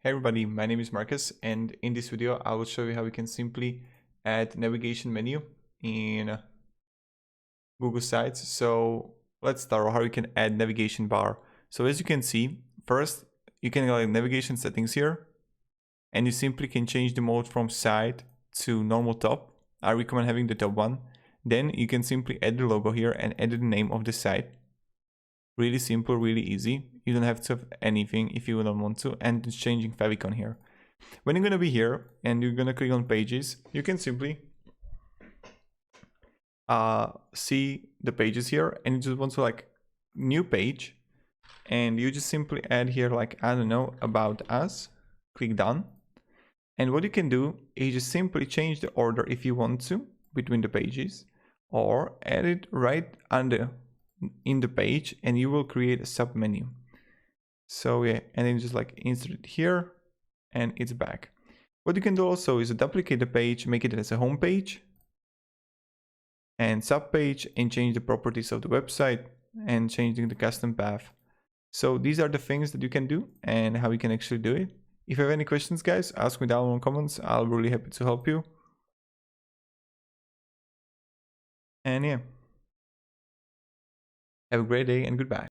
Hey everybody, my name is Marcus, and in this video I will show you how we can simply add navigation menu in Google Sites. So let's start how you can add navigation bar. So as you can see, first you can go like navigation settings here, and you simply can change the mode from side to normal top. I recommend having the top one. Then you can simply add the logo here and add the name of the site. Really simple, really easy. You don't have to have anything if you don't want to, and it's changing favicon here. When you're gonna be here and you're gonna click on pages, you can simply see the pages here, and you just want to like new page, and you just simply add here like, I don't know, about us. Click done, and what you can do is just simply change the order if you want to between the pages, or add it right under in the page, and you will create a sub menu. So yeah, and then just like insert it here, and it's back. What you can do also is duplicate the page, make it as a home page and sub page, and change the properties of the website and changing the custom path. So these are the things that you can do and how you can actually do it. If you have any questions, guys, ask me down in the comments. I'll be really happy to help you. And yeah, have a great day and goodbye.